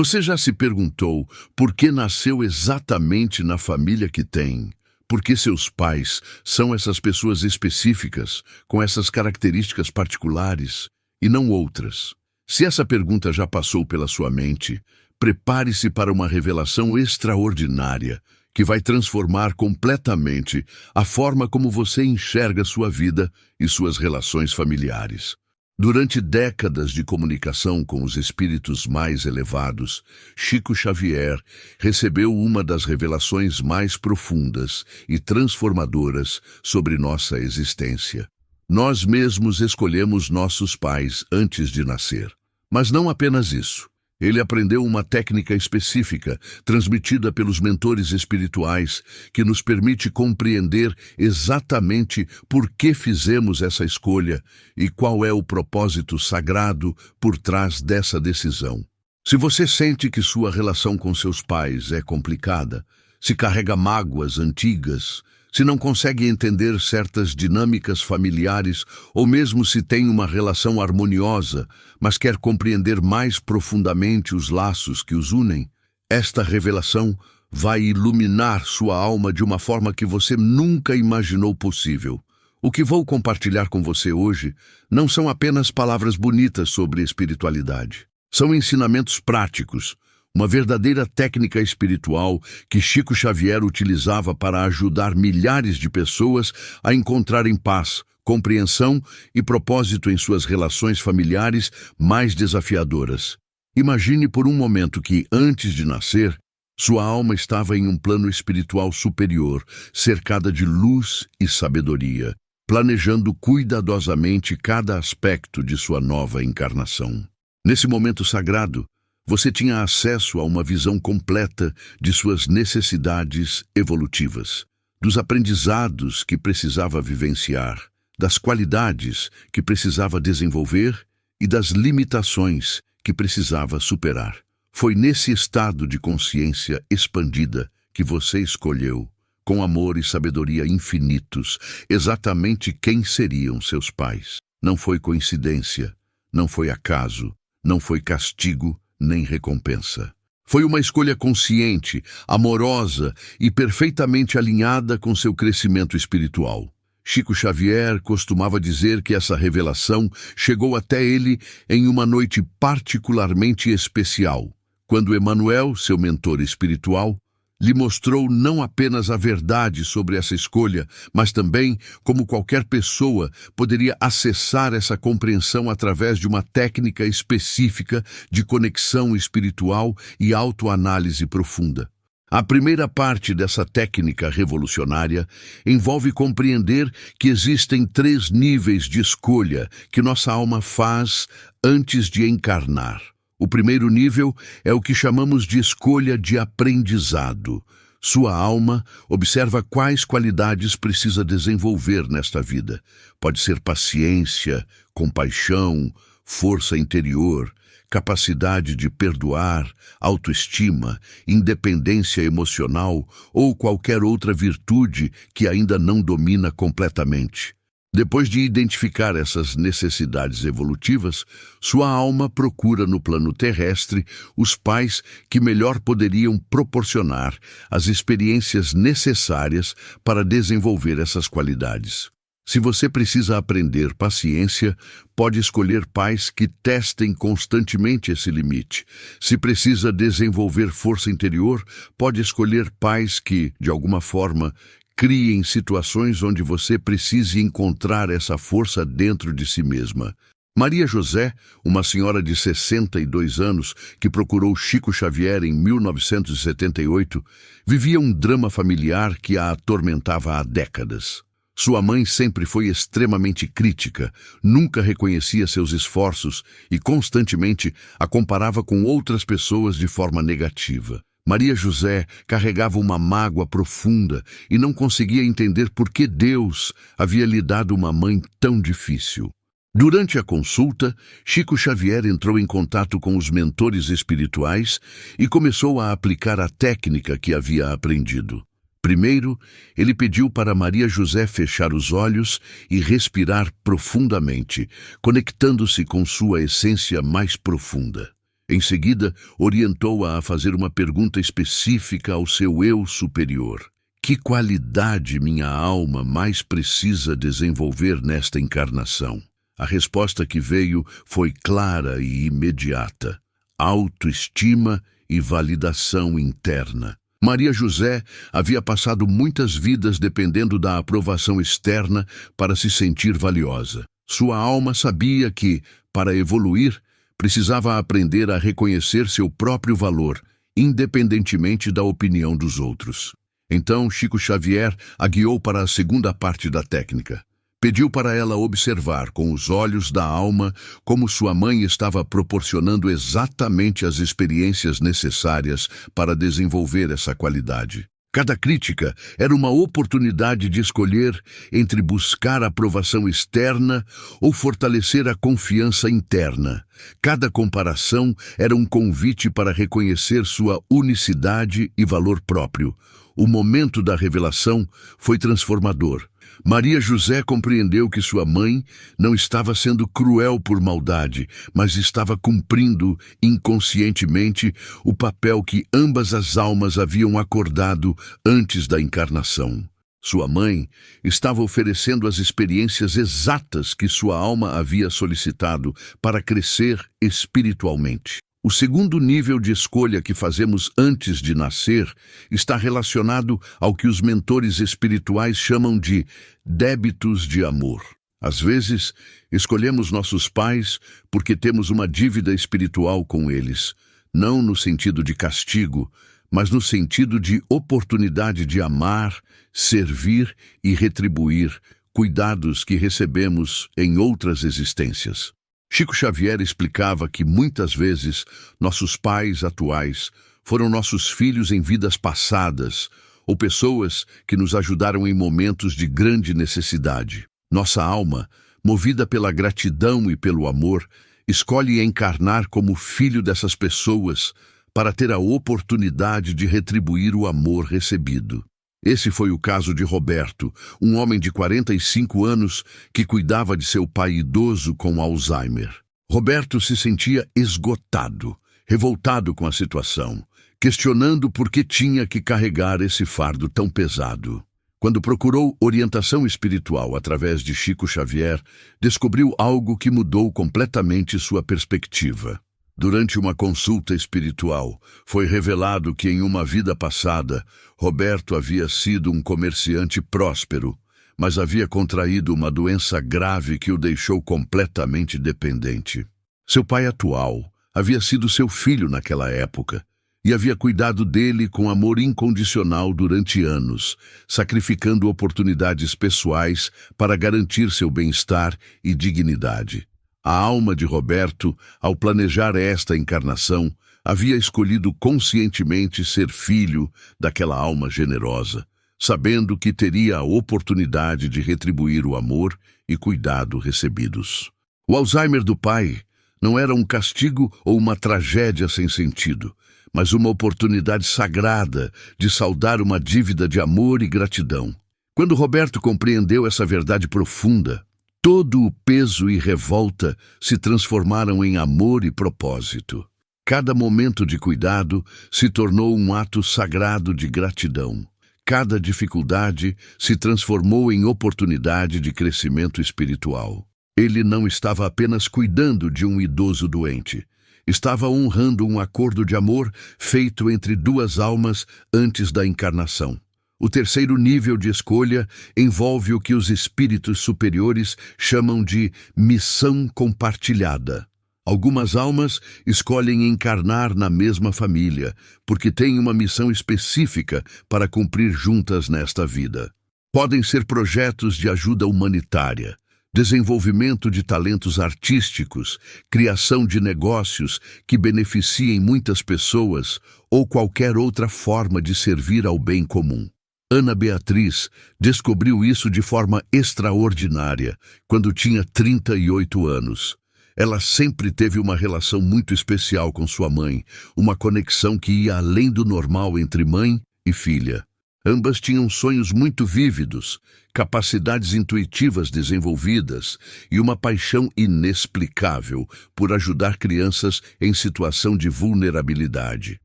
Você já se perguntou por que nasceu exatamente na família que tem? Por que seus pais são essas pessoas específicas, com essas características particulares, e não outras? Se essa pergunta já passou pela sua mente, prepare-se para uma revelação extraordinária que vai transformar completamente a forma como você enxerga sua vida e suas relações familiares. Durante décadas de comunicação com os espíritos mais elevados, Chico Xavier recebeu uma das revelações mais profundas e transformadoras sobre nossa existência. Nós mesmos escolhemos nossos pais antes de nascer. Mas não apenas isso. Ele aprendeu uma técnica específica, transmitida pelos mentores espirituais, que nos permite compreender exatamente por que fizemos essa escolha e qual é o propósito sagrado por trás dessa decisão. Se você sente que sua relação com seus pais é complicada, se carrega mágoas antigas, se não consegue entender certas dinâmicas familiares ou mesmo se tem uma relação harmoniosa, mas quer compreender mais profundamente os laços que os unem, esta revelação vai iluminar sua alma de uma forma que você nunca imaginou possível. O que vou compartilhar com você hoje não são apenas palavras bonitas sobre espiritualidade. São ensinamentos práticos, uma verdadeira técnica espiritual que Chico Xavier utilizava para ajudar milhares de pessoas a encontrarem paz, compreensão e propósito em suas relações familiares mais desafiadoras. Imagine por um momento que, antes de nascer, sua alma estava em um plano espiritual superior, cercada de luz e sabedoria, planejando cuidadosamente cada aspecto de sua nova encarnação. Nesse momento sagrado, você tinha acesso a uma visão completa de suas necessidades evolutivas, dos aprendizados que precisava vivenciar, das qualidades que precisava desenvolver e das limitações que precisava superar. Foi nesse estado de consciência expandida que você escolheu, com amor e sabedoria infinitos, exatamente quem seriam seus pais. Não foi coincidência, não foi acaso, não foi castigo, nem recompensa. Foi uma escolha consciente, amorosa e perfeitamente alinhada com seu crescimento espiritual. Chico Xavier costumava dizer que essa revelação chegou até ele em uma noite particularmente especial, quando Emmanuel, seu mentor espiritual, lhe mostrou não apenas a verdade sobre essa escolha, mas também como qualquer pessoa poderia acessar essa compreensão através de uma técnica específica de conexão espiritual e autoanálise profunda. A primeira parte dessa técnica revolucionária envolve compreender que existem 3 níveis de escolha que nossa alma faz antes de encarnar. O primeiro nível é o que chamamos de escolha de aprendizado. Sua alma observa quais qualidades precisa desenvolver nesta vida. Pode ser paciência, compaixão, força interior, capacidade de perdoar, autoestima, independência emocional ou qualquer outra virtude que ainda não domina completamente. Depois de identificar essas necessidades evolutivas, sua alma procura no plano terrestre os pais que melhor poderiam proporcionar as experiências necessárias para desenvolver essas qualidades. Se você precisa aprender paciência, pode escolher pais que testem constantemente esse limite. Se precisa desenvolver força interior, pode escolher pais que, de alguma forma, criem situações onde você precise encontrar essa força dentro de si mesma. Maria José, uma senhora de 62 anos que procurou Chico Xavier em 1978, vivia um drama familiar que a atormentava há décadas. Sua mãe sempre foi extremamente crítica, nunca reconhecia seus esforços e constantemente a comparava com outras pessoas de forma negativa. Maria José carregava uma mágoa profunda e não conseguia entender por que Deus havia lhe dado uma mãe tão difícil. Durante a consulta, Chico Xavier entrou em contato com os mentores espirituais e começou a aplicar a técnica que havia aprendido. Primeiro, ele pediu para Maria José fechar os olhos e respirar profundamente, conectando-se com sua essência mais profunda. Em seguida, orientou-a a fazer uma pergunta específica ao seu eu superior. Que qualidade minha alma mais precisa desenvolver nesta encarnação? A resposta que veio foi clara e imediata: autoestima e validação interna. Maria José havia passado muitas vidas dependendo da aprovação externa para se sentir valiosa. Sua alma sabia que, para evoluir, precisava aprender a reconhecer seu próprio valor, independentemente da opinião dos outros. Então, Chico Xavier a guiou para a segunda parte da técnica. Pediu para ela observar com os olhos da alma como sua mãe estava proporcionando exatamente as experiências necessárias para desenvolver essa qualidade. Cada crítica era uma oportunidade de escolher entre buscar aprovação externa ou fortalecer a confiança interna. Cada comparação era um convite para reconhecer sua unicidade e valor próprio. O momento da revelação foi transformador. Maria José compreendeu que sua mãe não estava sendo cruel por maldade, mas estava cumprindo inconscientemente o papel que ambas as almas haviam acordado antes da encarnação. Sua mãe estava oferecendo as experiências exatas que sua alma havia solicitado para crescer espiritualmente. O segundo nível de escolha que fazemos antes de nascer está relacionado ao que os mentores espirituais chamam de débitos de amor. Às vezes, escolhemos nossos pais porque temos uma dívida espiritual com eles, não no sentido de castigo, mas no sentido de oportunidade de amar, servir e retribuir cuidados que recebemos em outras existências. Chico Xavier explicava que muitas vezes nossos pais atuais foram nossos filhos em vidas passadas ou pessoas que nos ajudaram em momentos de grande necessidade. Nossa alma, movida pela gratidão e pelo amor, escolhe encarnar como filho dessas pessoas para ter a oportunidade de retribuir o amor recebido. Esse foi o caso de Roberto, um homem de 45 anos que cuidava de seu pai idoso com Alzheimer. Roberto se sentia esgotado, revoltado com a situação, questionando por que tinha que carregar esse fardo tão pesado. Quando procurou orientação espiritual através de Chico Xavier, descobriu algo que mudou completamente sua perspectiva. Durante uma consulta espiritual, foi revelado que em uma vida passada, Roberto havia sido um comerciante próspero, mas havia contraído uma doença grave que o deixou completamente dependente. Seu pai atual havia sido seu filho naquela época e havia cuidado dele com amor incondicional durante anos, sacrificando oportunidades pessoais para garantir seu bem-estar e dignidade. A alma de Roberto, ao planejar esta encarnação, havia escolhido conscientemente ser filho daquela alma generosa, sabendo que teria a oportunidade de retribuir o amor e cuidado recebidos. O Alzheimer do pai não era um castigo ou uma tragédia sem sentido, mas uma oportunidade sagrada de saldar uma dívida de amor e gratidão. Quando Roberto compreendeu essa verdade profunda, todo o peso e revolta se transformaram em amor e propósito. Cada momento de cuidado se tornou um ato sagrado de gratidão. Cada dificuldade se transformou em oportunidade de crescimento espiritual. Ele não estava apenas cuidando de um idoso doente. Estava honrando um acordo de amor feito entre duas almas antes da encarnação. O terceiro nível de escolha envolve o que os espíritos superiores chamam de missão compartilhada. Algumas almas escolhem encarnar na mesma família, porque têm uma missão específica para cumprir juntas nesta vida. Podem ser projetos de ajuda humanitária, desenvolvimento de talentos artísticos, criação de negócios que beneficiem muitas pessoas ou qualquer outra forma de servir ao bem comum. Ana Beatriz descobriu isso de forma extraordinária quando tinha 38 anos. Ela sempre teve uma relação muito especial com sua mãe, uma conexão que ia além do normal entre mãe e filha. Ambas tinham sonhos muito vívidos, capacidades intuitivas desenvolvidas e uma paixão inexplicável por ajudar crianças em situação de vulnerabilidade.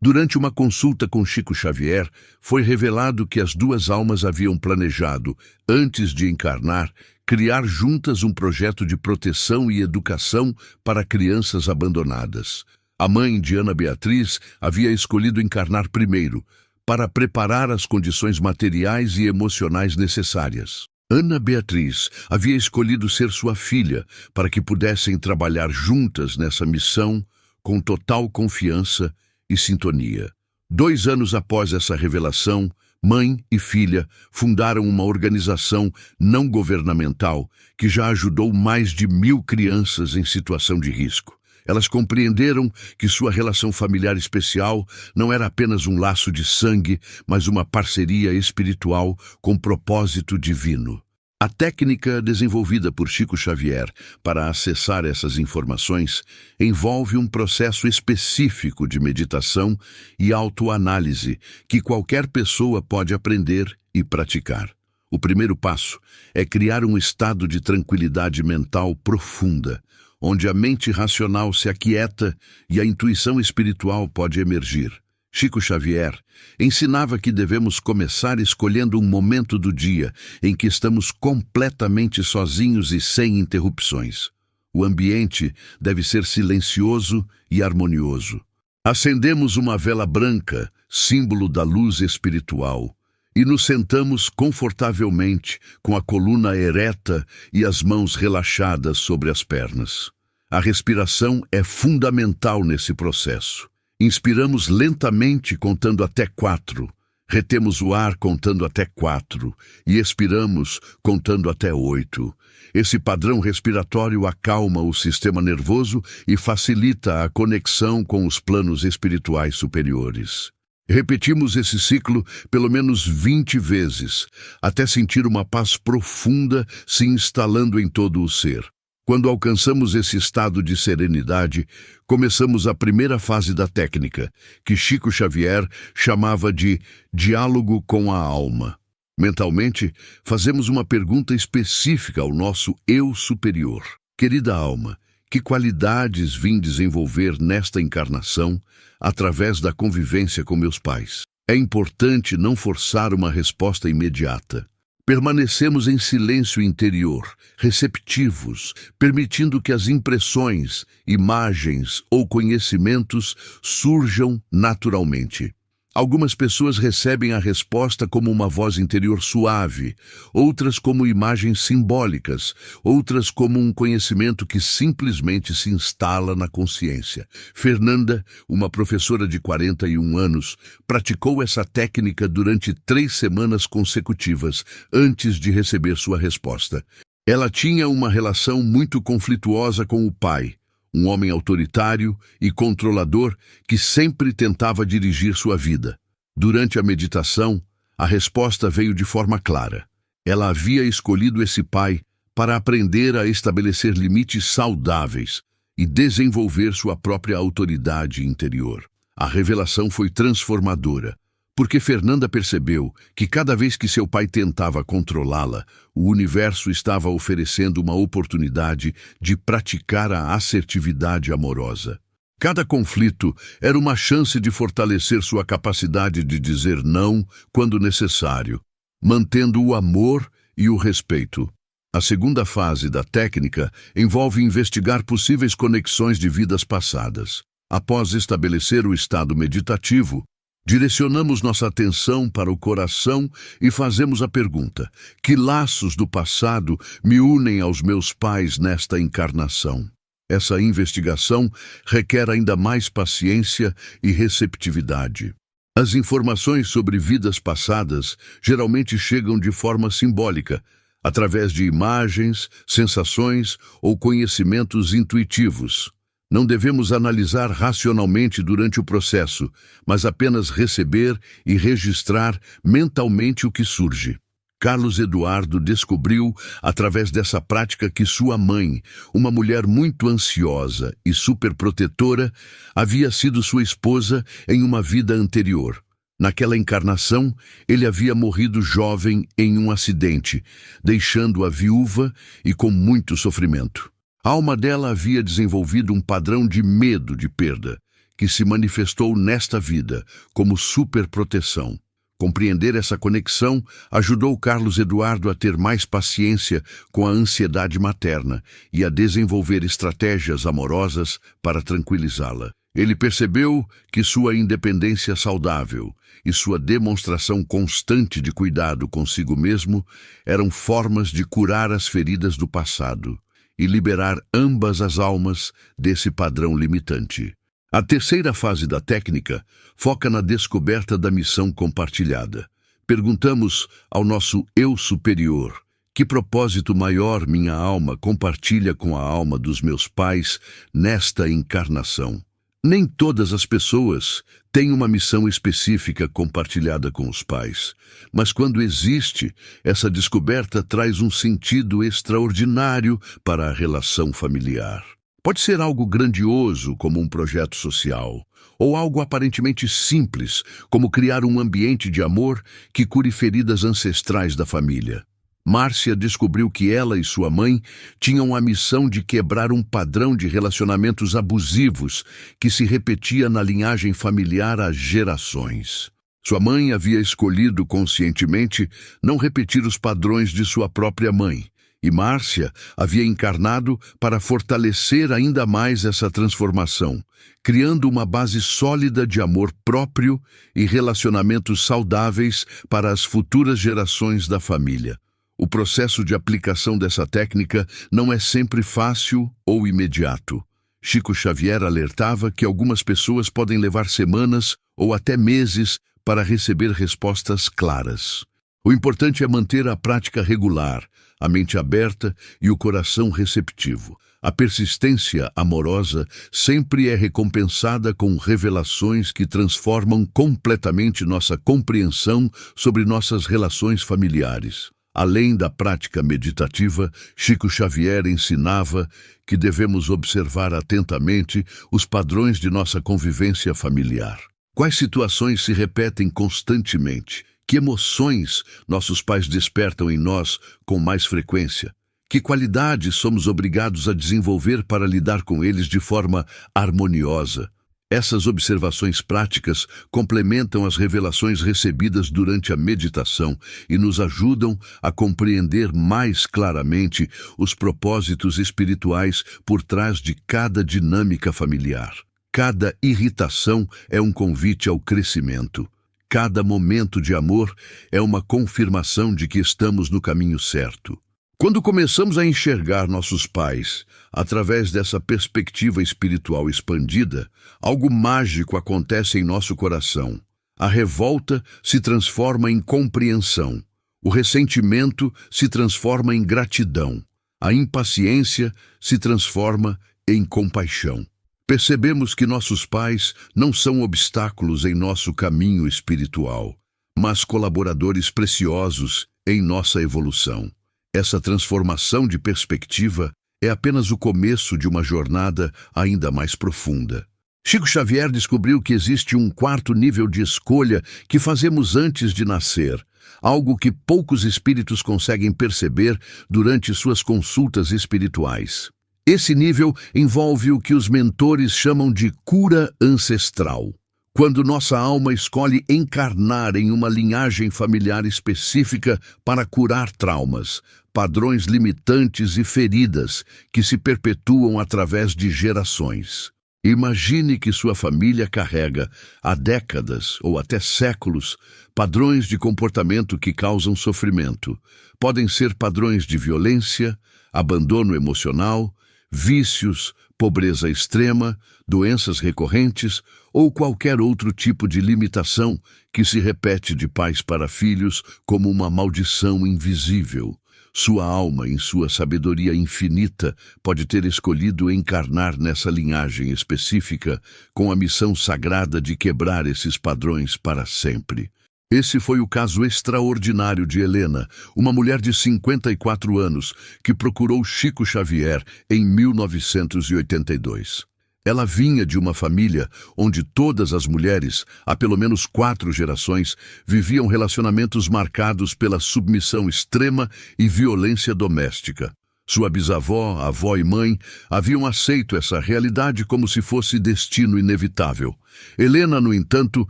Durante uma consulta com Chico Xavier, foi revelado que as duas almas haviam planejado, antes de encarnar, criar juntas um projeto de proteção e educação para crianças abandonadas. A mãe de Ana Beatriz havia escolhido encarnar primeiro, para preparar as condições materiais e emocionais necessárias. Ana Beatriz havia escolhido ser sua filha, para que pudessem trabalhar juntas nessa missão com total confiança e sintonia. 2 anos após essa revelação, mãe e filha fundaram uma organização não governamental que já ajudou mais de 1.000 crianças em situação de risco. Elas compreenderam que sua relação familiar especial não era apenas um laço de sangue, mas uma parceria espiritual com propósito divino. A técnica desenvolvida por Chico Xavier para acessar essas informações envolve um processo específico de meditação e autoanálise que qualquer pessoa pode aprender e praticar. O primeiro passo é criar um estado de tranquilidade mental profunda, onde a mente racional se aquieta e a intuição espiritual pode emergir. Chico Xavier ensinava que devemos começar escolhendo um momento do dia em que estamos completamente sozinhos e sem interrupções. O ambiente deve ser silencioso e harmonioso. Acendemos uma vela branca, símbolo da luz espiritual, e nos sentamos confortavelmente, com a coluna ereta e as mãos relaxadas sobre as pernas. A respiração é fundamental nesse processo. Inspiramos lentamente contando até 4, retemos o ar contando até 4 e expiramos contando até 8. Esse padrão respiratório acalma o sistema nervoso e facilita a conexão com os planos espirituais superiores. Repetimos esse ciclo pelo menos 20 vezes, até sentir uma paz profunda se instalando em todo o ser. Quando alcançamos esse estado de serenidade, começamos a primeira fase da técnica, que Chico Xavier chamava de diálogo com a alma. Mentalmente, fazemos uma pergunta específica ao nosso eu superior. Querida alma, que qualidades vim desenvolver nesta encarnação através da convivência com meus pais? É importante não forçar uma resposta imediata. Permanecemos em silêncio interior, receptivos, permitindo que as impressões, imagens ou conhecimentos surjam naturalmente. Algumas pessoas recebem a resposta como uma voz interior suave, outras como imagens simbólicas, outras como um conhecimento que simplesmente se instala na consciência. Fernanda, uma professora de 41 anos, praticou essa técnica durante 3 semanas consecutivas antes de receber sua resposta. Ela tinha uma relação muito conflituosa com o pai, um homem autoritário e controlador que sempre tentava dirigir sua vida. Durante a meditação, a resposta veio de forma clara. Ela havia escolhido esse pai para aprender a estabelecer limites saudáveis e desenvolver sua própria autoridade interior. A revelação foi transformadora, porque Fernanda percebeu que cada vez que seu pai tentava controlá-la, o universo estava oferecendo uma oportunidade de praticar a assertividade amorosa. Cada conflito era uma chance de fortalecer sua capacidade de dizer não quando necessário, mantendo o amor e o respeito. A segunda fase da técnica envolve investigar possíveis conexões de vidas passadas. Após estabelecer o estado meditativo, direcionamos nossa atenção para o coração e fazemos a pergunta: que laços do passado me unem aos meus pais nesta encarnação? Essa investigação requer ainda mais paciência e receptividade. As informações sobre vidas passadas geralmente chegam de forma simbólica, através de imagens, sensações ou conhecimentos intuitivos. Não devemos analisar racionalmente durante o processo, mas apenas receber e registrar mentalmente o que surge. Carlos Eduardo descobriu, através dessa prática, que sua mãe, uma mulher muito ansiosa e superprotetora, havia sido sua esposa em uma vida anterior. Naquela encarnação, ele havia morrido jovem em um acidente, deixando-a viúva e com muito sofrimento. A alma dela havia desenvolvido um padrão de medo de perda, que se manifestou nesta vida como superproteção. Compreender essa conexão ajudou Carlos Eduardo a ter mais paciência com a ansiedade materna e a desenvolver estratégias amorosas para tranquilizá-la. Ele percebeu que sua independência saudável e sua demonstração constante de cuidado consigo mesmo eram formas de curar as feridas do passado e liberar ambas as almas desse padrão limitante. A terceira fase da técnica foca na descoberta da missão compartilhada. Perguntamos ao nosso eu superior: que propósito maior minha alma compartilha com a alma dos meus pais nesta encarnação? Nem todas as pessoas têm uma missão específica compartilhada com os pais, mas quando existe, essa descoberta traz um sentido extraordinário para a relação familiar. Pode ser algo grandioso, como um projeto social, ou algo aparentemente simples, como criar um ambiente de amor que cure feridas ancestrais da família. Márcia descobriu que ela e sua mãe tinham a missão de quebrar um padrão de relacionamentos abusivos que se repetia na linhagem familiar há gerações. Sua mãe havia escolhido conscientemente não repetir os padrões de sua própria mãe, e Márcia havia encarnado para fortalecer ainda mais essa transformação, criando uma base sólida de amor próprio e relacionamentos saudáveis para as futuras gerações da família. O processo de aplicação dessa técnica não é sempre fácil ou imediato. Chico Xavier alertava que algumas pessoas podem levar semanas ou até meses para receber respostas claras. O importante é manter a prática regular, a mente aberta e o coração receptivo. A persistência amorosa sempre é recompensada com revelações que transformam completamente nossa compreensão sobre nossas relações familiares. Além da prática meditativa, Chico Xavier ensinava que devemos observar atentamente os padrões de nossa convivência familiar. Quais situações se repetem constantemente? Que emoções nossos pais despertam em nós com mais frequência? Que qualidades somos obrigados a desenvolver para lidar com eles de forma harmoniosa? Essas observações práticas complementam as revelações recebidas durante a meditação e nos ajudam a compreender mais claramente os propósitos espirituais por trás de cada dinâmica familiar. Cada irritação é um convite ao crescimento. Cada momento de amor é uma confirmação de que estamos no caminho certo. Quando começamos a enxergar nossos pais através dessa perspectiva espiritual expandida, algo mágico acontece em nosso coração. A revolta se transforma em compreensão. O ressentimento se transforma em gratidão. A impaciência se transforma em compaixão. Percebemos que nossos pais não são obstáculos em nosso caminho espiritual, mas colaboradores preciosos em nossa evolução. Essa transformação de perspectiva é apenas o começo de uma jornada ainda mais profunda. Chico Xavier descobriu que existe um quarto nível de escolha que fazemos antes de nascer, algo que poucos espíritos conseguem perceber durante suas consultas espirituais. Esse nível envolve o que os mentores chamam de cura ancestral. Quando nossa alma escolhe encarnar em uma linhagem familiar específica para curar traumas, padrões limitantes e feridas que se perpetuam através de gerações. Imagine que sua família carrega, há décadas ou até séculos, padrões de comportamento que causam sofrimento. Podem ser padrões de violência, abandono emocional, vícios, pobreza extrema, doenças recorrentes ou qualquer outro tipo de limitação que se repete de pais para filhos como uma maldição invisível. Sua alma, em sua sabedoria infinita, pode ter escolhido encarnar nessa linhagem específica com a missão sagrada de quebrar esses padrões para sempre. Esse foi o caso extraordinário de Helena, uma mulher de 54 anos que procurou Chico Xavier em 1982. Ela vinha de uma família onde todas as mulheres, há pelo menos 4 gerações, viviam relacionamentos marcados pela submissão extrema e violência doméstica. Sua bisavó, avó e mãe haviam aceito essa realidade como se fosse destino inevitável. Helena, no entanto,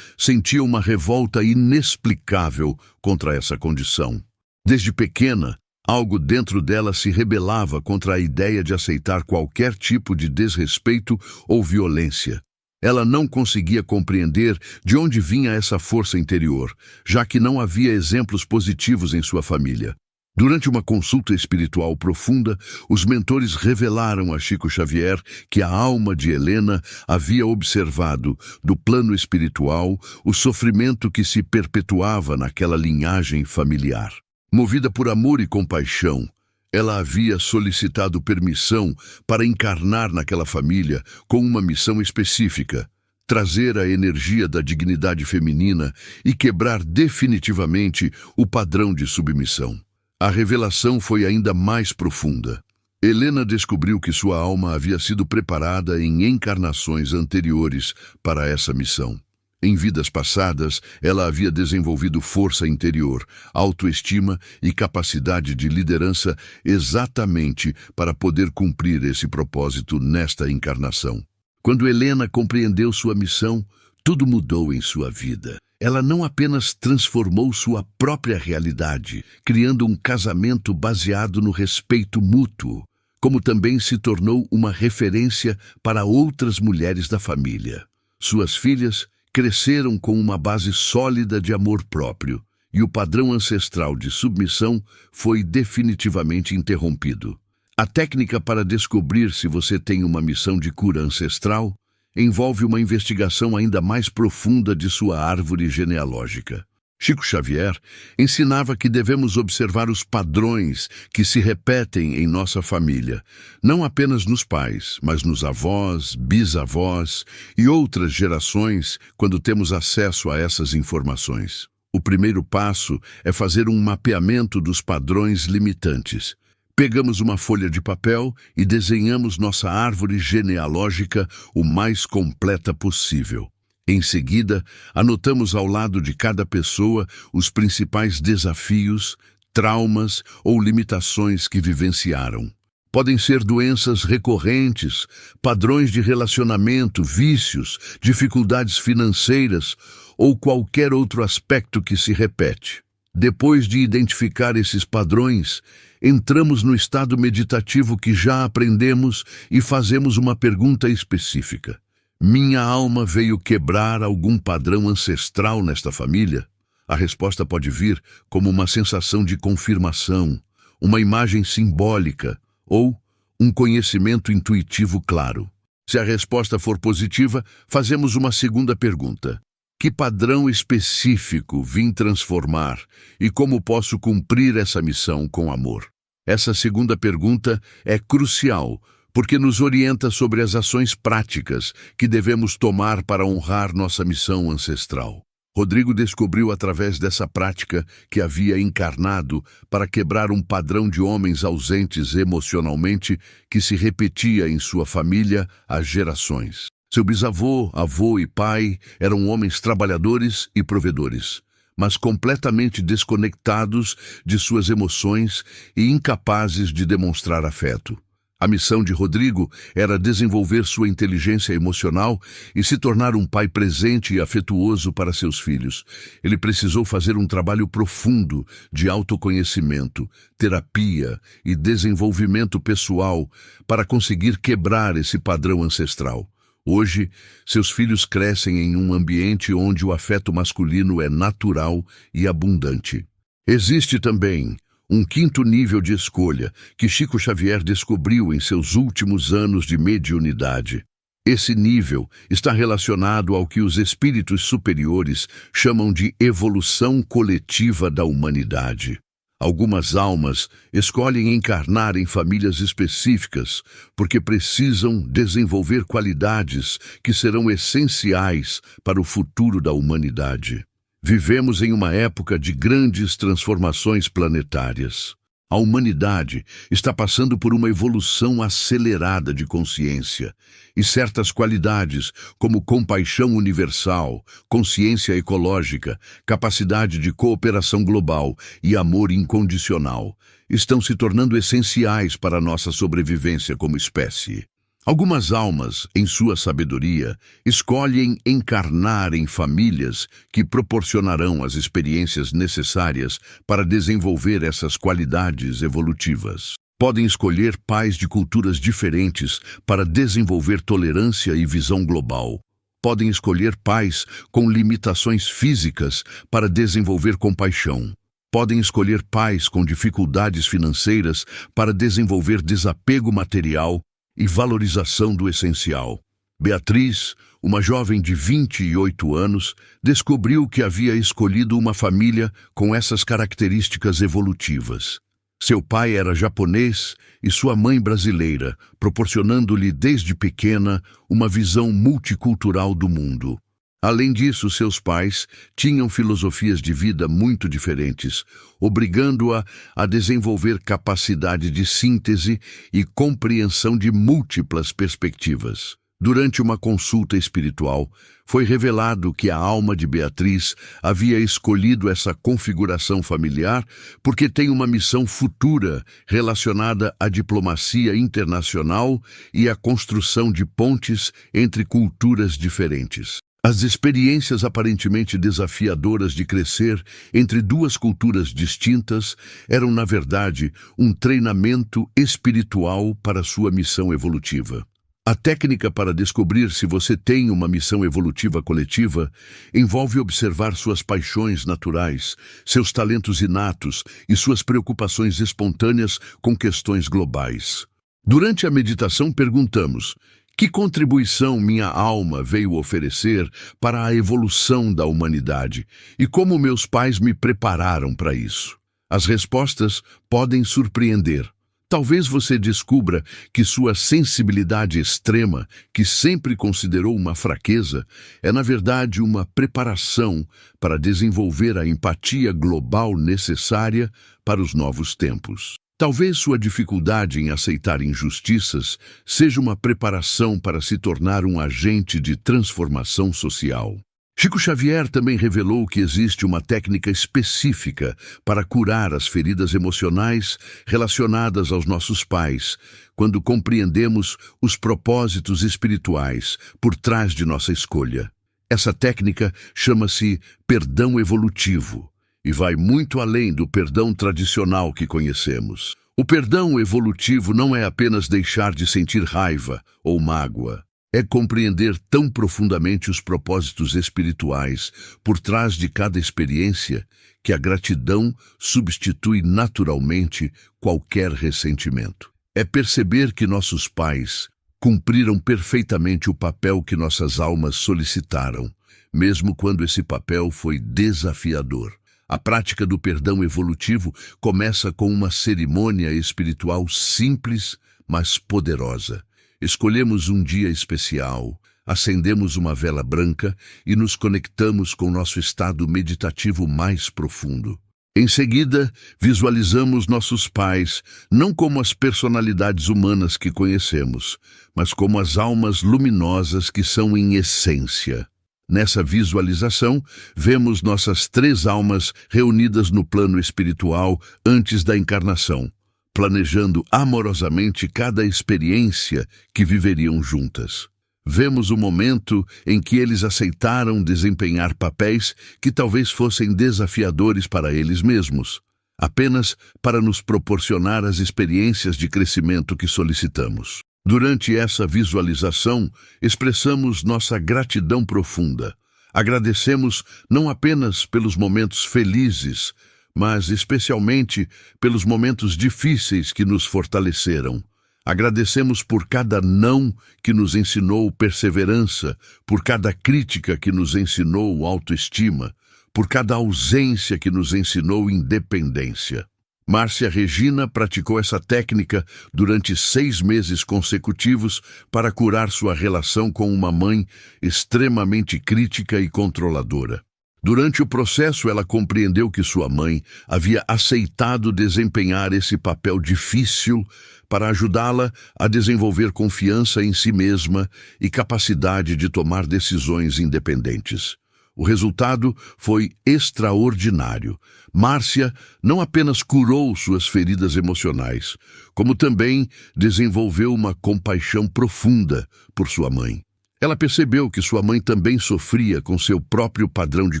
sentia uma revolta inexplicável contra essa condição. Desde pequena, algo dentro dela se rebelava contra a ideia de aceitar qualquer tipo de desrespeito ou violência. Ela não conseguia compreender de onde vinha essa força interior, já que não havia exemplos positivos em sua família. Durante uma consulta espiritual profunda, os mentores revelaram a Chico Xavier que a alma de Helena havia observado, do plano espiritual, o sofrimento que se perpetuava naquela linhagem familiar. Movida por amor e compaixão, ela havia solicitado permissão para encarnar naquela família com uma missão específica: trazer a energia da dignidade feminina e quebrar definitivamente o padrão de submissão. A revelação foi ainda mais profunda. Helena descobriu que sua alma havia sido preparada em encarnações anteriores para essa missão. Em vidas passadas, ela havia desenvolvido força interior, autoestima e capacidade de liderança exatamente para poder cumprir esse propósito nesta encarnação. Quando Helena compreendeu sua missão, tudo mudou em sua vida. Ela não apenas transformou sua própria realidade, criando um casamento baseado no respeito mútuo, como também se tornou uma referência para outras mulheres da família. Suas filhas cresceram com uma base sólida de amor próprio, e o padrão ancestral de submissão foi definitivamente interrompido. A técnica para descobrir se você tem uma missão de cura ancestral envolve uma investigação ainda mais profunda de sua árvore genealógica. Chico Xavier ensinava que devemos observar os padrões que se repetem em nossa família, não apenas nos pais, mas nos avós, bisavós e outras gerações quando temos acesso a essas informações. O primeiro passo é fazer um mapeamento dos padrões limitantes. Pegamos uma folha de papel e desenhamos nossa árvore genealógica o mais completa possível. Em seguida, anotamos ao lado de cada pessoa os principais desafios, traumas ou limitações que vivenciaram. Podem ser doenças recorrentes, padrões de relacionamento, vícios, dificuldades financeiras ou qualquer outro aspecto que se repete. Depois de identificar esses padrões, entramos no estado meditativo que já aprendemos e fazemos uma pergunta específica. Minha alma veio quebrar algum padrão ancestral nesta família? A resposta pode vir como uma sensação de confirmação, uma imagem simbólica ou um conhecimento intuitivo claro. Se a resposta for positiva, fazemos uma segunda pergunta. Que padrão específico vim transformar e como posso cumprir essa missão com amor? Essa segunda pergunta é crucial, porque nos orienta sobre as ações práticas que devemos tomar para honrar nossa missão ancestral. Rodrigo descobriu através dessa prática que havia encarnado para quebrar um padrão de homens ausentes emocionalmente que se repetia em sua família há gerações. Seu bisavô, avô e pai eram homens trabalhadores e provedores, mas completamente desconectados de suas emoções e incapazes de demonstrar afeto. A missão de Rodrigo era desenvolver sua inteligência emocional e se tornar um pai presente e afetuoso para seus filhos. Ele precisou fazer um trabalho profundo de autoconhecimento, terapia e desenvolvimento pessoal para conseguir quebrar esse padrão ancestral. Hoje, seus filhos crescem em um ambiente onde o afeto masculino é natural e abundante. Existe também um quinto nível de escolha que Chico Xavier descobriu em seus últimos anos de mediunidade. Esse nível está relacionado ao que os espíritos superiores chamam de evolução coletiva da humanidade. Algumas almas escolhem encarnar em famílias específicas porque precisam desenvolver qualidades que serão essenciais para o futuro da humanidade. Vivemos em uma época de grandes transformações planetárias. A humanidade está passando por uma evolução acelerada de consciência, e certas qualidades, como compaixão universal, consciência ecológica, capacidade de cooperação global e amor incondicional, estão se tornando essenciais para a nossa sobrevivência como espécie. Algumas almas, em sua sabedoria, escolhem encarnar em famílias que proporcionarão as experiências necessárias para desenvolver essas qualidades evolutivas. Podem escolher pais de culturas diferentes para desenvolver tolerância e visão global. Podem escolher pais com limitações físicas para desenvolver compaixão. Podem escolher pais com dificuldades financeiras para desenvolver desapego material e valorização do essencial. Beatriz, uma jovem de 28 anos, descobriu que havia escolhido uma família com essas características evolutivas. Seu pai era japonês e sua mãe brasileira, proporcionando-lhe desde pequena uma visão multicultural do mundo. Além disso, seus pais tinham filosofias de vida muito diferentes, obrigando-a a desenvolver capacidade de síntese e compreensão de múltiplas perspectivas. Durante uma consulta espiritual, foi revelado que a alma de Beatriz havia escolhido essa configuração familiar porque tem uma missão futura relacionada à diplomacia internacional e à construção de pontes entre culturas diferentes. As experiências aparentemente desafiadoras de crescer entre duas culturas distintas eram, na verdade, um treinamento espiritual para sua missão evolutiva. A técnica para descobrir se você tem uma missão evolutiva coletiva envolve observar suas paixões naturais, seus talentos inatos e suas preocupações espontâneas com questões globais. Durante a meditação, perguntamos: que contribuição minha alma veio oferecer para a evolução da humanidade e como meus pais me prepararam para isso? As respostas podem surpreender. Talvez você descubra que sua sensibilidade extrema, que sempre considerou uma fraqueza, é na verdade uma preparação para desenvolver a empatia global necessária para os novos tempos. Talvez sua dificuldade em aceitar injustiças seja uma preparação para se tornar um agente de transformação social. Chico Xavier também revelou que existe uma técnica específica para curar as feridas emocionais relacionadas aos nossos pais, quando compreendemos os propósitos espirituais por trás de nossa escolha. Essa técnica chama-se perdão evolutivo e vai muito além do perdão tradicional que conhecemos. O perdão evolutivo não é apenas deixar de sentir raiva ou mágoa. É compreender tão profundamente os propósitos espirituais por trás de cada experiência que a gratidão substitui naturalmente qualquer ressentimento. É perceber que nossos pais cumpriram perfeitamente o papel que nossas almas solicitaram, mesmo quando esse papel foi desafiador. A prática do perdão evolutivo começa com uma cerimônia espiritual simples, mas poderosa. Escolhemos um dia especial, acendemos uma vela branca e nos conectamos com nosso estado meditativo mais profundo. Em seguida, visualizamos nossos pais não como as personalidades humanas que conhecemos, mas como as almas luminosas que são em essência. Nessa visualização, vemos nossas 3 almas reunidas no plano espiritual antes da encarnação, planejando amorosamente cada experiência que viveriam juntas. Vemos o momento em que eles aceitaram desempenhar papéis que talvez fossem desafiadores para eles mesmos, apenas para nos proporcionar as experiências de crescimento que solicitamos. Durante essa visualização, expressamos nossa gratidão profunda. Agradecemos não apenas pelos momentos felizes, mas especialmente pelos momentos difíceis que nos fortaleceram. Agradecemos por cada não que nos ensinou perseverança, por cada crítica que nos ensinou autoestima, por cada ausência que nos ensinou independência. Márcia Regina praticou essa técnica durante 6 meses consecutivos para curar sua relação com uma mãe extremamente crítica e controladora. Durante o processo, ela compreendeu que sua mãe havia aceitado desempenhar esse papel difícil para ajudá-la a desenvolver confiança em si mesma e capacidade de tomar decisões independentes. O resultado foi extraordinário. Márcia não apenas curou suas feridas emocionais, como também desenvolveu uma compaixão profunda por sua mãe. Ela percebeu que sua mãe também sofria com seu próprio padrão de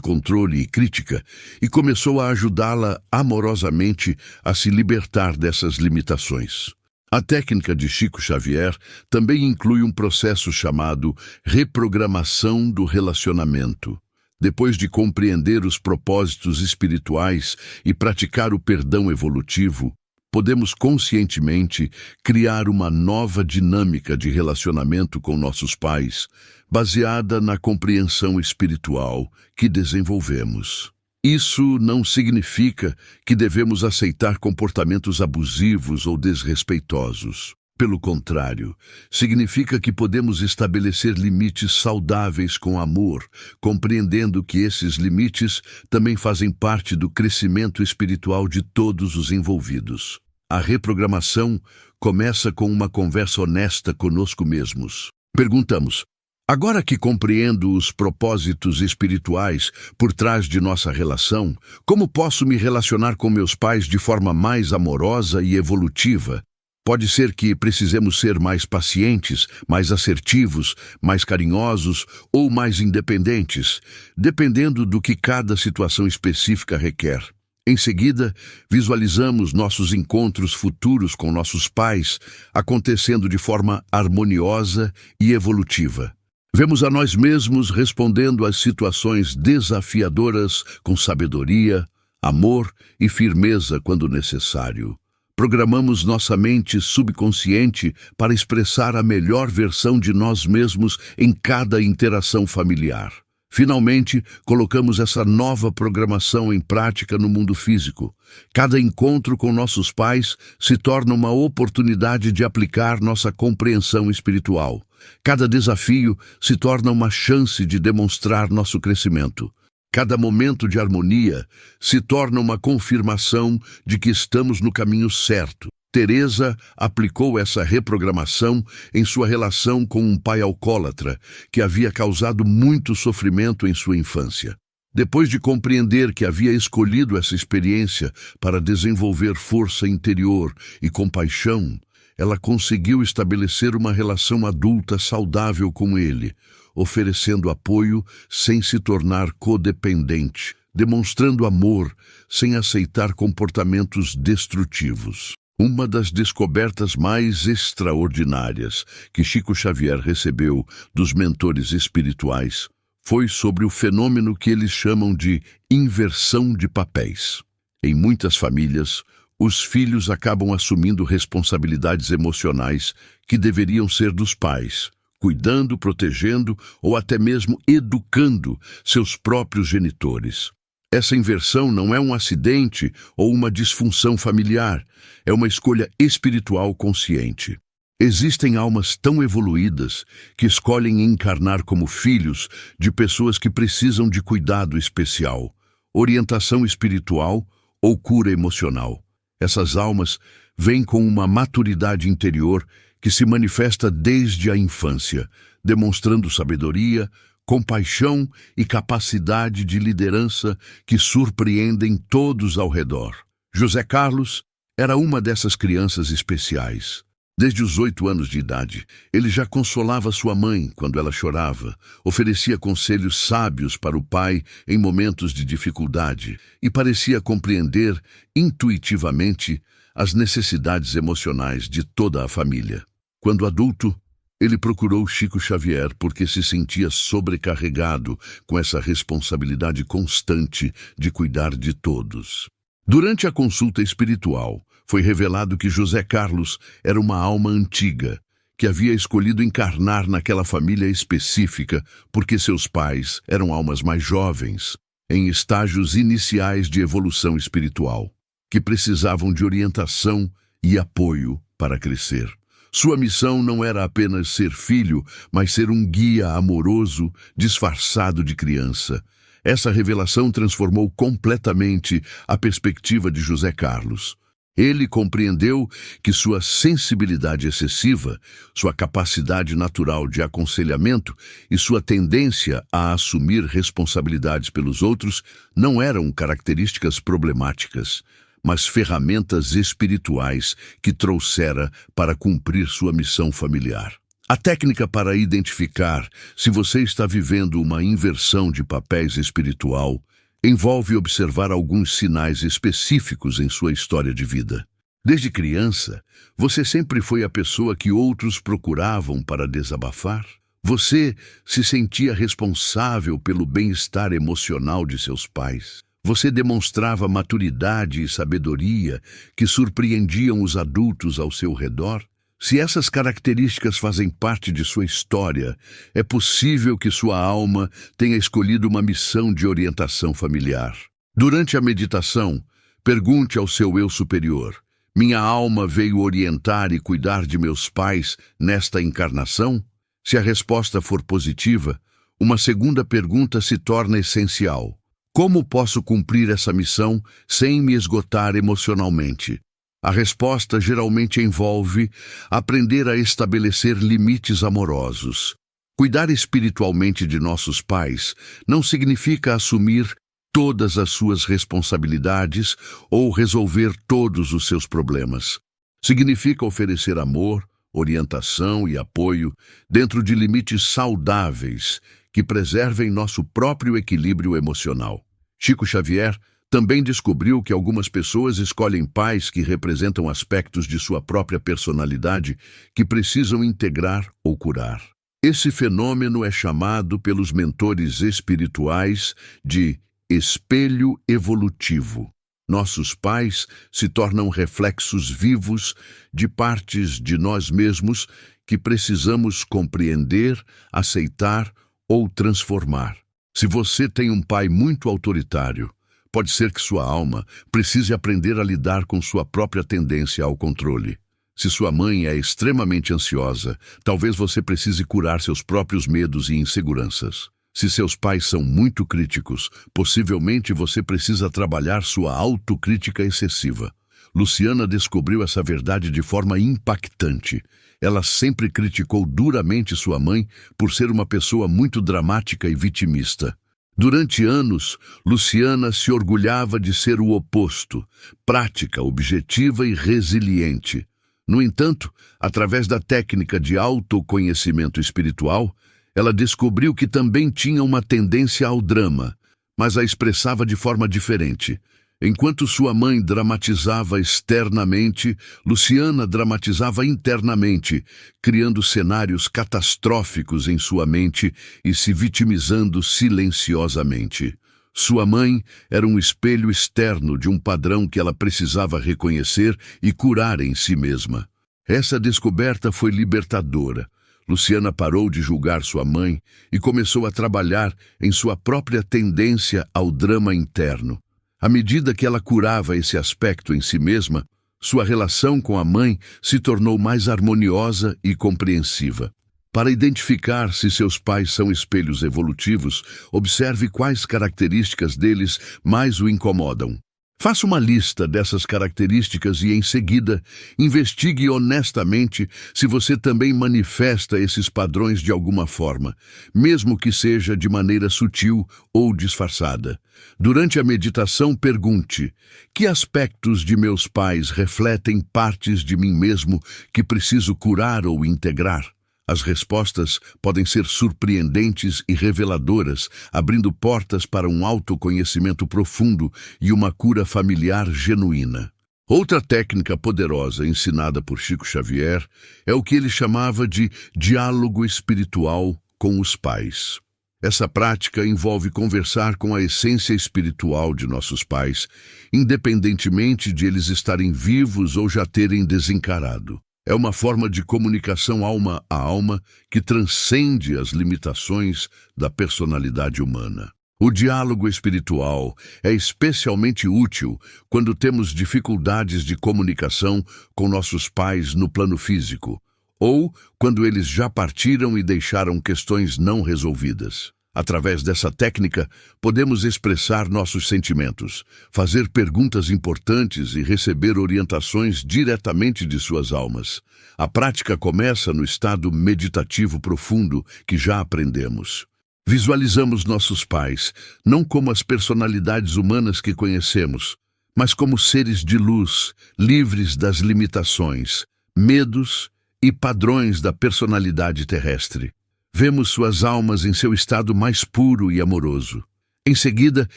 controle e crítica e começou a ajudá-la amorosamente a se libertar dessas limitações. A técnica de Chico Xavier também inclui um processo chamado reprogramação do relacionamento. Depois de compreender os propósitos espirituais e praticar o perdão evolutivo, podemos conscientemente criar uma nova dinâmica de relacionamento com nossos pais, baseada na compreensão espiritual que desenvolvemos. Isso não significa que devemos aceitar comportamentos abusivos ou desrespeitosos. Pelo contrário, significa que podemos estabelecer limites saudáveis com amor, compreendendo que esses limites também fazem parte do crescimento espiritual de todos os envolvidos. A reprogramação começa com uma conversa honesta conosco mesmos. Perguntamos: agora que compreendo os propósitos espirituais por trás de nossa relação, como posso me relacionar com meus pais de forma mais amorosa e evolutiva? Pode ser que precisemos ser mais pacientes, mais assertivos, mais carinhosos ou mais independentes, dependendo do que cada situação específica requer. Em seguida, visualizamos nossos encontros futuros com nossos pais acontecendo de forma harmoniosa e evolutiva. Vemos a nós mesmos respondendo às situações desafiadoras com sabedoria, amor e firmeza quando necessário. Programamos nossa mente subconsciente para expressar a melhor versão de nós mesmos em cada interação familiar. Finalmente, colocamos essa nova programação em prática no mundo físico. Cada encontro com nossos pais se torna uma oportunidade de aplicar nossa compreensão espiritual. Cada desafio se torna uma chance de demonstrar nosso crescimento. Cada momento de harmonia se torna uma confirmação de que estamos no caminho certo. Teresa aplicou essa reprogramação em sua relação com um pai alcoólatra que havia causado muito sofrimento em sua infância. Depois de compreender que havia escolhido essa experiência para desenvolver força interior e compaixão, ela conseguiu estabelecer uma relação adulta saudável com ele, oferecendo apoio sem se tornar codependente, demonstrando amor sem aceitar comportamentos destrutivos. Uma das descobertas mais extraordinárias que Chico Xavier recebeu dos mentores espirituais foi sobre o fenômeno que eles chamam de inversão de papéis. Em muitas famílias, os filhos acabam assumindo responsabilidades emocionais que deveriam ser dos pais, cuidando, protegendo ou até mesmo educando seus próprios genitores. Essa inversão não é um acidente ou uma disfunção familiar, é uma escolha espiritual consciente. Existem almas tão evoluídas que escolhem encarnar como filhos de pessoas que precisam de cuidado especial, orientação espiritual ou cura emocional. Essas almas vêm com uma maturidade interior que se manifesta desde a infância, demonstrando sabedoria, compaixão e capacidade de liderança que surpreendem todos ao redor. José Carlos era uma dessas crianças especiais. Desde os 8 anos de idade, ele já consolava sua mãe quando ela chorava, oferecia conselhos sábios para o pai em momentos de dificuldade e parecia compreender intuitivamente as necessidades emocionais de toda a família. Quando adulto, ele procurou Chico Xavier porque se sentia sobrecarregado com essa responsabilidade constante de cuidar de todos. Durante a consulta espiritual, foi revelado que José Carlos era uma alma antiga, que havia escolhido encarnar naquela família específica porque seus pais eram almas mais jovens, em estágios iniciais de evolução espiritual, que precisavam de orientação e apoio para crescer. Sua missão não era apenas ser filho, mas ser um guia amoroso disfarçado de criança. Essa revelação transformou completamente a perspectiva de José Carlos. Ele compreendeu que sua sensibilidade excessiva, sua capacidade natural de aconselhamento e sua tendência a assumir responsabilidades pelos outros não eram características problemáticas, mas ferramentas espirituais que trouxera para cumprir sua missão familiar. A técnica para identificar se você está vivendo uma inversão de papéis espiritual envolve observar alguns sinais específicos em sua história de vida. Desde criança, você sempre foi a pessoa que outros procuravam para desabafar? Você se sentia responsável pelo bem-estar emocional de seus pais? Você demonstrava maturidade e sabedoria que surpreendiam os adultos ao seu redor? Se essas características fazem parte de sua história, é possível que sua alma tenha escolhido uma missão de orientação familiar. Durante a meditação, pergunte ao seu eu superior: minha alma veio orientar e cuidar de meus pais nesta encarnação? Se a resposta for positiva, uma segunda pergunta se torna essencial: como posso cumprir essa missão sem me esgotar emocionalmente? A resposta geralmente envolve aprender a estabelecer limites amorosos. Cuidar espiritualmente de nossos pais não significa assumir todas as suas responsabilidades ou resolver todos os seus problemas. Significa oferecer amor, orientação e apoio dentro de limites saudáveis que preservem nosso próprio equilíbrio emocional. Chico Xavier também descobriu que algumas pessoas escolhem pais que representam aspectos de sua própria personalidade que precisam integrar ou curar. Esse fenômeno é chamado pelos mentores espirituais de espelho evolutivo. Nossos pais se tornam reflexos vivos de partes de nós mesmos que precisamos compreender, aceitar ou transformar. Se você tem um pai muito autoritário, pode ser que sua alma precise aprender a lidar com sua própria tendência ao controle. Se sua mãe é extremamente ansiosa, talvez você precise curar seus próprios medos e inseguranças. Se seus pais são muito críticos, possivelmente você precisa trabalhar sua autocrítica excessiva. Luciana descobriu essa verdade de forma impactante. Ela sempre criticou duramente sua mãe por ser uma pessoa muito dramática e vitimista. Durante anos, Luciana se orgulhava de ser o oposto, prática, objetiva e resiliente. No entanto, através da técnica de autoconhecimento espiritual, ela descobriu que também tinha uma tendência ao drama, mas a expressava de forma diferente. Enquanto sua mãe dramatizava externamente, Luciana dramatizava internamente, criando cenários catastróficos em sua mente e se vitimizando silenciosamente. Sua mãe era um espelho externo de um padrão que ela precisava reconhecer e curar em si mesma. Essa descoberta foi libertadora. Luciana parou de julgar sua mãe e começou a trabalhar em sua própria tendência ao drama interno. À medida que ela curava esse aspecto em si mesma, sua relação com a mãe se tornou mais harmoniosa e compreensiva. Para identificar se seus pais são espelhos evolutivos, observe quais características deles mais o incomodam. Faça uma lista dessas características e, em seguida, investigue honestamente se você também manifesta esses padrões de alguma forma, mesmo que seja de maneira sutil ou disfarçada. Durante a meditação, pergunte: que aspectos de meus pais refletem partes de mim mesmo que preciso curar ou integrar? As respostas podem ser surpreendentes e reveladoras, abrindo portas para um autoconhecimento profundo e uma cura familiar genuína. Outra técnica poderosa ensinada por Chico Xavier é o que ele chamava de diálogo espiritual com os pais. Essa prática envolve conversar com a essência espiritual de nossos pais, independentemente de eles estarem vivos ou já terem desencarnado. É uma forma de comunicação alma a alma que transcende as limitações da personalidade humana. O diálogo espiritual é especialmente útil quando temos dificuldades de comunicação com nossos pais no plano físico, ou quando eles já partiram e deixaram questões não resolvidas. Através dessa técnica, podemos expressar nossos sentimentos, fazer perguntas importantes e receber orientações diretamente de suas almas. A prática começa no estado meditativo profundo que já aprendemos. Visualizamos nossos pais, não como as personalidades humanas que conhecemos, mas como seres de luz, livres das limitações, medos e padrões da personalidade terrestre. Vemos suas almas em seu estado mais puro e amoroso. Em seguida,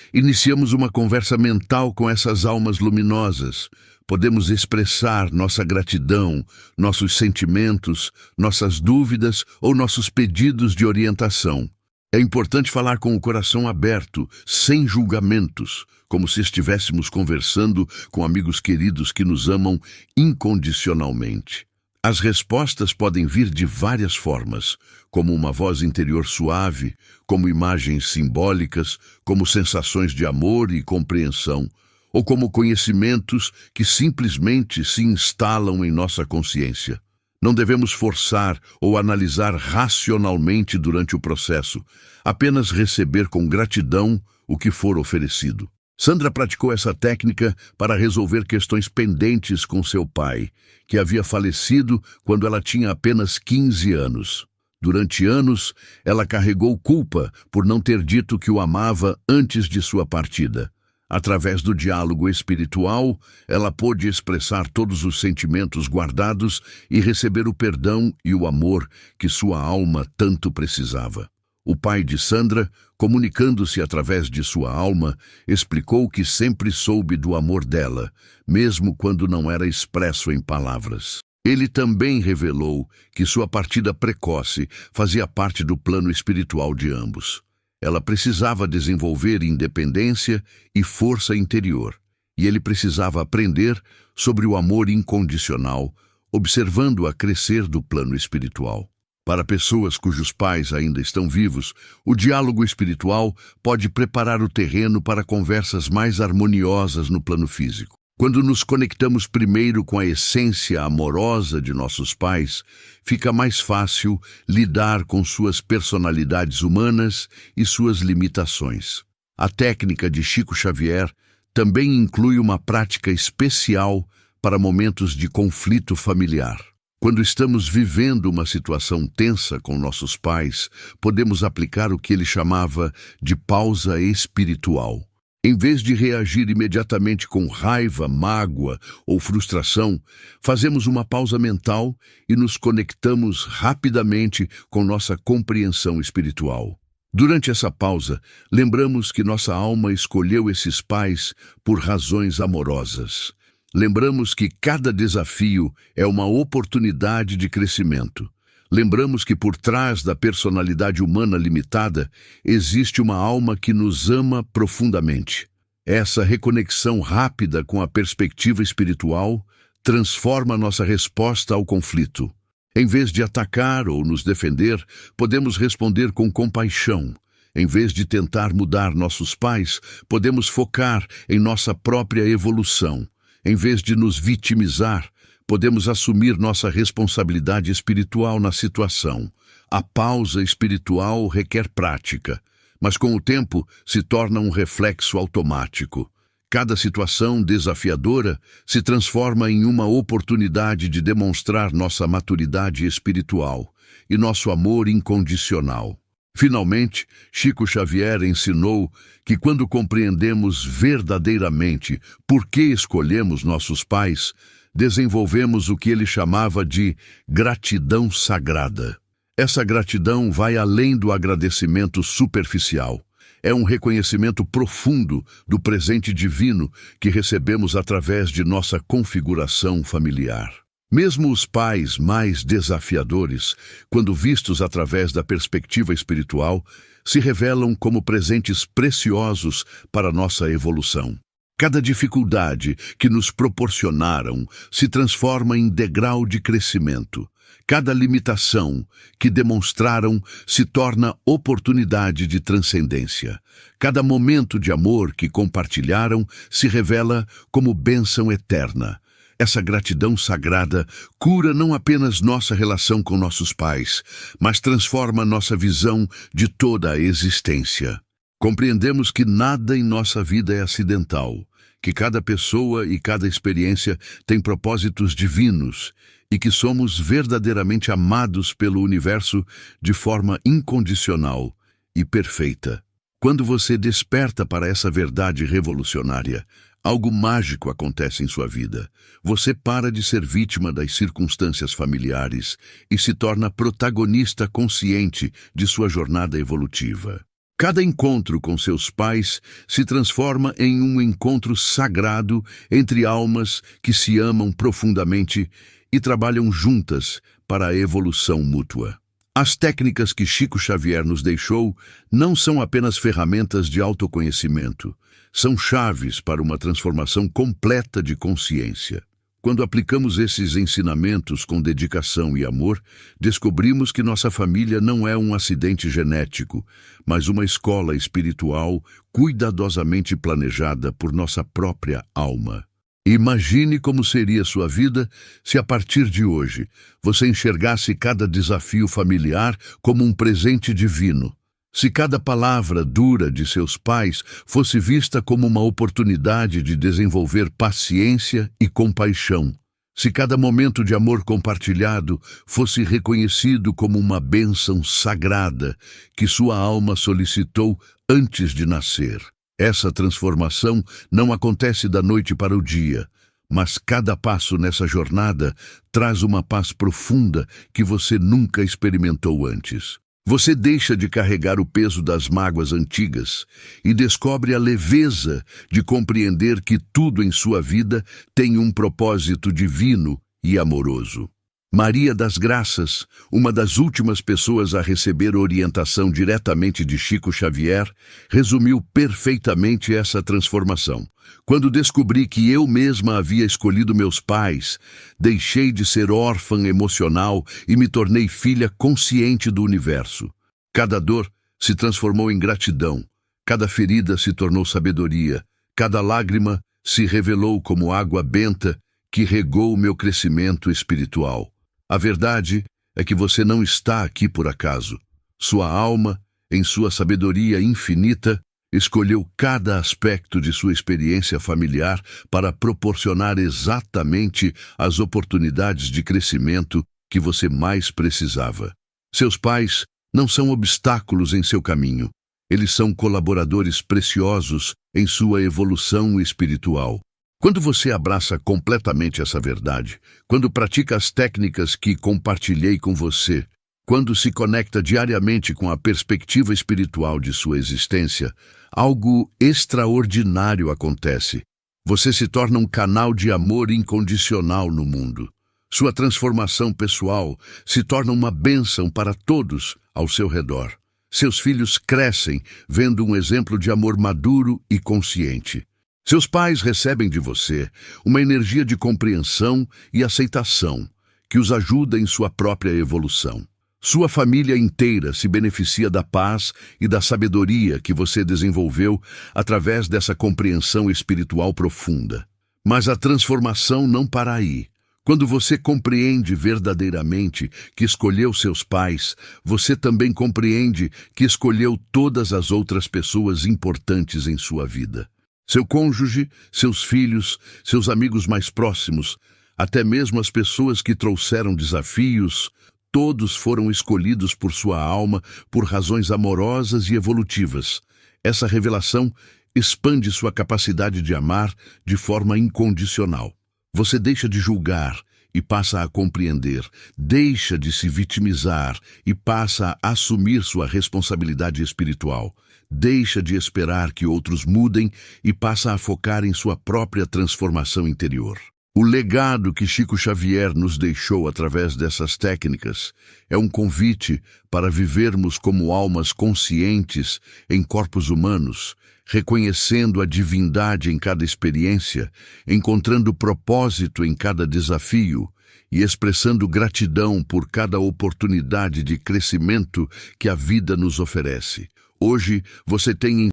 iniciamos uma conversa mental com essas almas luminosas. Podemos expressar nossa gratidão, nossos sentimentos, nossas dúvidas ou nossos pedidos de orientação. É importante falar com o coração aberto, sem julgamentos, como se estivéssemos conversando com amigos queridos que nos amam incondicionalmente. As respostas podem vir de várias formas, como uma voz interior suave, como imagens simbólicas, como sensações de amor e compreensão, ou como conhecimentos que simplesmente se instalam em nossa consciência. Não devemos forçar ou analisar racionalmente durante o processo, apenas receber com gratidão o que for oferecido. Sandra praticou essa técnica para resolver questões pendentes com seu pai, que havia falecido quando ela tinha apenas 15 anos. Durante anos, ela carregou culpa por não ter dito que o amava antes de sua partida. Através do diálogo espiritual, ela pôde expressar todos os sentimentos guardados e receber o perdão e o amor que sua alma tanto precisava. O pai de Sandra, comunicando-se através de sua alma, explicou que sempre soube do amor dela, mesmo quando não era expresso em palavras. Ele também revelou que sua partida precoce fazia parte do plano espiritual de ambos. Ela precisava desenvolver independência e força interior, e ele precisava aprender sobre o amor incondicional, observando-a crescer do plano espiritual. Para pessoas cujos pais ainda estão vivos, o diálogo espiritual pode preparar o terreno para conversas mais harmoniosas no plano físico. Quando nos conectamos primeiro com a essência amorosa de nossos pais, fica mais fácil lidar com suas personalidades humanas e suas limitações. A técnica de Chico Xavier também inclui uma prática especial para momentos de conflito familiar. Quando estamos vivendo uma situação tensa com nossos pais, podemos aplicar o que ele chamava de pausa espiritual. Em vez de reagir imediatamente com raiva, mágoa ou frustração, fazemos uma pausa mental e nos conectamos rapidamente com nossa compreensão espiritual. Durante essa pausa, lembramos que nossa alma escolheu esses pais por razões amorosas. Lembramos que cada desafio é uma oportunidade de crescimento. Lembramos que por trás da personalidade humana limitada, existe uma alma que nos ama profundamente. Essa reconexão rápida com a perspectiva espiritual transforma nossa resposta ao conflito. Em vez de atacar ou nos defender, podemos responder com compaixão. Em vez de tentar mudar nossos pais, podemos focar em nossa própria evolução. Em vez de nos vitimizar, podemos assumir nossa responsabilidade espiritual na situação. A pausa espiritual requer prática, mas com o tempo se torna um reflexo automático. Cada situação desafiadora se transforma em uma oportunidade de demonstrar nossa maturidade espiritual e nosso amor incondicional. Finalmente, Chico Xavier ensinou que quando compreendemos verdadeiramente por que escolhemos nossos pais, desenvolvemos o que ele chamava de gratidão sagrada. Essa gratidão vai além do agradecimento superficial. É um reconhecimento profundo do presente divino que recebemos através de nossa configuração familiar. Mesmo os pais mais desafiadores, quando vistos através da perspectiva espiritual, se revelam como presentes preciosos para nossa evolução. Cada dificuldade que nos proporcionaram se transforma em degrau de crescimento. Cada limitação que demonstraram se torna oportunidade de transcendência. Cada momento de amor que compartilharam se revela como bênção eterna. Essa gratidão sagrada cura não apenas nossa relação com nossos pais, mas transforma nossa visão de toda a existência. Compreendemos que nada em nossa vida é acidental, que cada pessoa e cada experiência tem propósitos divinos e que somos verdadeiramente amados pelo universo de forma incondicional e perfeita. Quando você desperta para essa verdade revolucionária, algo mágico acontece em sua vida. Você para de ser vítima das circunstâncias familiares e se torna protagonista consciente de sua jornada evolutiva. Cada encontro com seus pais se transforma em um encontro sagrado entre almas que se amam profundamente e trabalham juntas para a evolução mútua. As técnicas que Chico Xavier nos deixou não são apenas ferramentas de autoconhecimento, são chaves para uma transformação completa de consciência. Quando aplicamos esses ensinamentos com dedicação e amor, descobrimos que nossa família não é um acidente genético, mas uma escola espiritual cuidadosamente planejada por nossa própria alma. Imagine como seria sua vida se a partir de hoje você enxergasse cada desafio familiar como um presente divino. Se cada palavra dura de seus pais fosse vista como uma oportunidade de desenvolver paciência e compaixão. Se cada momento de amor compartilhado fosse reconhecido como uma bênção sagrada que sua alma solicitou antes de nascer. Essa transformação não acontece da noite para o dia, mas cada passo nessa jornada traz uma paz profunda que você nunca experimentou antes. Você deixa de carregar o peso das mágoas antigas e descobre a leveza de compreender que tudo em sua vida tem um propósito divino e amoroso. Maria das Graças, uma das últimas pessoas a receber orientação diretamente de Chico Xavier, resumiu perfeitamente essa transformação. Quando descobri que eu mesma havia escolhido meus pais, deixei de ser órfã emocional e me tornei filha consciente do universo. Cada dor se transformou em gratidão, cada ferida se tornou sabedoria, cada lágrima se revelou como água benta que regou o meu crescimento espiritual. A verdade é que você não está aqui por acaso. Sua alma, em sua sabedoria infinita, escolheu cada aspecto de sua experiência familiar para proporcionar exatamente as oportunidades de crescimento que você mais precisava. Seus pais não são obstáculos em seu caminho. Eles são colaboradores preciosos em sua evolução espiritual. Quando você abraça completamente essa verdade, quando pratica as técnicas que compartilhei com você, quando se conecta diariamente com a perspectiva espiritual de sua existência, algo extraordinário acontece. Você se torna um canal de amor incondicional no mundo. Sua transformação pessoal se torna uma bênção para todos ao seu redor. Seus filhos crescem vendo um exemplo de amor maduro e consciente. Seus pais recebem de você uma energia de compreensão e aceitação que os ajuda em sua própria evolução. Sua família inteira se beneficia da paz e da sabedoria que você desenvolveu através dessa compreensão espiritual profunda. Mas a transformação não para aí. Quando você compreende verdadeiramente que escolheu seus pais, você também compreende que escolheu todas as outras pessoas importantes em sua vida. Seu cônjuge, seus filhos, seus amigos mais próximos, até mesmo as pessoas que trouxeram desafios, todos foram escolhidos por sua alma por razões amorosas e evolutivas. Essa revelação expande sua capacidade de amar de forma incondicional. Você deixa de julgar e passa a compreender, deixa de se vitimizar e passa a assumir sua responsabilidade espiritual. Deixa de esperar que outros mudem e passa a focar em sua própria transformação interior. O legado que Chico Xavier nos deixou através dessas técnicas é um convite para vivermos como almas conscientes em corpos humanos, reconhecendo a divindade em cada experiência, encontrando propósito em cada desafio e expressando gratidão por cada oportunidade de crescimento que a vida nos oferece. Hoje você tem